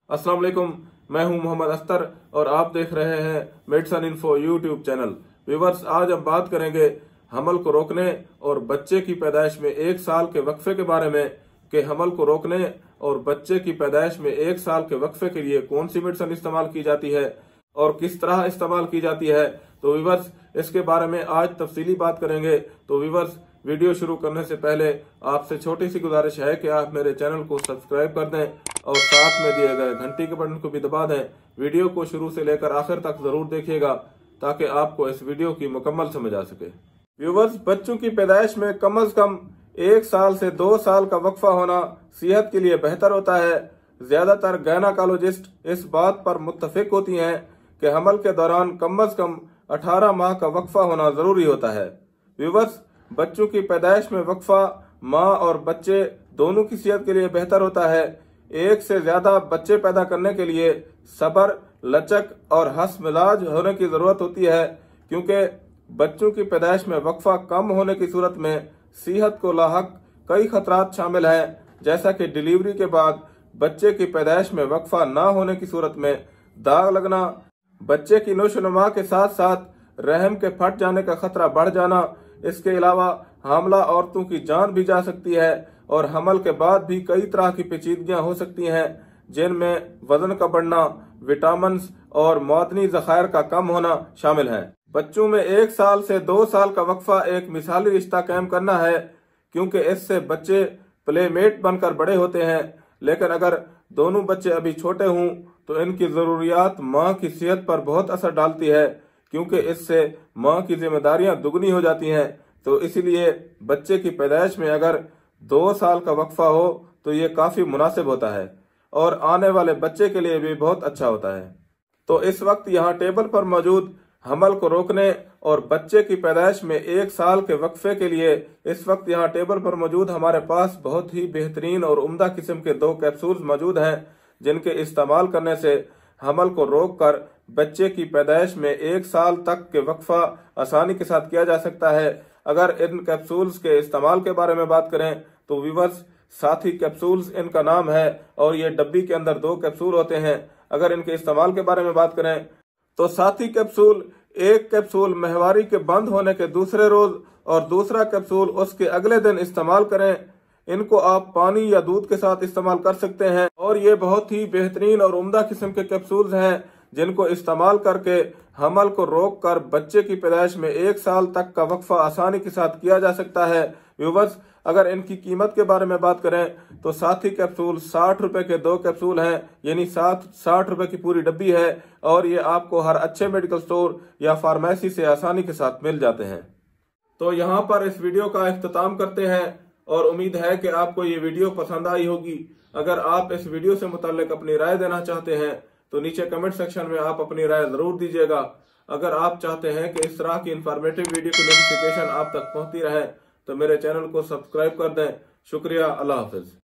अस्सलाम वालेकुम, मैं हूं मोहम्मद अख्तर और आप देख रहे हैं medicine info YouTube channel. Viewers, आज हम बात करेंगे हमल को रोकने और बच्चे की पैदाइश में 1 साल के वक्फे के बारे में कि हमल को रोकने और बच्चे की पैदाइश में 1 साल के वक्फे के लिए कौन सी मेडिसिन इस्तेमाल की जाती है और किस तरह इस्तेमाल की जाती है। तो व्यूवर्स, इसके बारे में आज तफसीली बात करेंगे। तो व्यूवर्स, वीडियो शुरू करने से पहले आपसे छोटी सी गुजारिश है कि आप मेरे चैनल को सब्सक्राइब कर दें और साथ में दिए गए घंटी के बटन को भी दबा दें। वीडियो को शुरू से लेकर आखिर तक जरूर देखिएगा ताकि आपको इस वीडियो की मुकम्मल समझ आ सके। व्यूवर्स, बच्चों की पैदाइश में कम अज कम 1 साल से 2 साल का वक्फा होना सेहत के लिए बेहतर होता है। ज्यादातर गायनाकोलॉजिस्ट इस बात पर मुत्तफिक होती हैं कि हमल के दौरान कम अज कम 18 माह का वक्फा होना जरूरी होता है। व्यूवर्स, बच्चों की पैदाइश में वक्फा माँ और बच्चे दोनों की सेहत के लिए बेहतर होता है। 1 से ज्यादा बच्चे पैदा करने के लिए सब्र, लचक और हंस-मिजाज होने की जरूरत होती है, क्योंकि बच्चों की पैदाइश में वक्फा कम होने की सूरत में सेहत को लाहक कई खतरात शामिल हैं, जैसा कि डिलीवरी के बाद बच्चे की पैदाइश में वक्फा न होने की सूरत में दाग लगना, बच्चे की नोशोनुमा के साथ साथ रहम के फट जाने का खतरा बढ़ जाना। इसके अलावा हामला औरतों की जान भी जा सकती है और हमल के बाद भी कई तरह की पेचीदगियां हो सकती हैं, जिनमें वजन का बढ़ना, विटामिन और मौदनी जखायर का कम होना शामिल है। बच्चों में 1 साल से 2 साल का वक्फा एक मिसाली रिश्ता कायम करना है, क्योंकि इससे बच्चे प्लेमेट बनकर बड़े होते हैं। लेकिन अगर दोनों बच्चे अभी छोटे हों तो इनकी जरूरियात माँ की सेहत पर बहुत असर डालती है, क्योंकि इससे माँ की जिम्मेदारियां दुगनी हो जाती हैं। तो इसीलिए बच्चे की पैदाइश में अगर 2 साल का वक्फा हो तो ये काफी मुनासिब होता है और आने वाले बच्चे के लिए भी बहुत अच्छा होता है। तो इस वक्त यहाँ टेबल पर मौजूद हमल को रोकने और बच्चे की पैदाइश में 1 साल के वक्फे के लिए इस वक्त यहाँ टेबल पर मौजूद हमारे पास बहुत ही बेहतरीन और उम्दा किस्म के 2 कैप्सूल्स मौजूद हैं, जिनके इस्तेमाल करने से हमल को रोककर बच्चे की पैदाइश में 1 साल तक के वक्फा आसानी के साथ किया जा सकता है। अगर इन कैप्सूल्स के इस्तेमाल के बारे में बात करें तो व्यूवर्स, साथी कैप्सूल्स इनका नाम है और ये डब्बी के अंदर 2 कैप्सूल होते हैं। अगर इनके इस्तेमाल के बारे में बात करें तो साथी कैप्सूल, 1 कैप्सूल महवारी के बंद होने के दूसरे रोज और दूसरा कैप्सूल उसके अगले दिन इस्तेमाल करें। इनको आप पानी या दूध के साथ इस्तेमाल कर सकते हैं और ये बहुत ही बेहतरीन और उम्दा किस्म के कैप्सूल्स हैं, जिनको इस्तेमाल करके हमल को रोककर बच्चे की पैदाइश में 1 साल तक का वक्फा आसानी के साथ किया जा सकता है। व्यूवर्स, अगर इनकी कीमत के बारे में बात करें तो साथी कैप्सूल 60 रुपए के 2 कैप्सूल हैं, यानी 60 रुपए की पूरी डब्बी है और ये आपको हर अच्छे मेडिकल स्टोर या फार्मेसी से आसानी के साथ मिल जाते हैं। तो यहाँ पर इस वीडियो का इख्तिताम करते हैं और उम्मीद है कि आपको ये वीडियो पसंद आई होगी। अगर आप इस वीडियो से मुताल्लिक अपनी राय देना चाहते हैं तो नीचे कमेंट सेक्शन में आप अपनी राय जरूर दीजिएगा। अगर आप चाहते हैं कि इस तरह की इंफॉर्मेटिव वीडियो की नोटिफिकेशन आप तक पहुंचती रहे तो मेरे चैनल को सब्सक्राइब कर दें। शुक्रिया, अल्लाह हाफिज।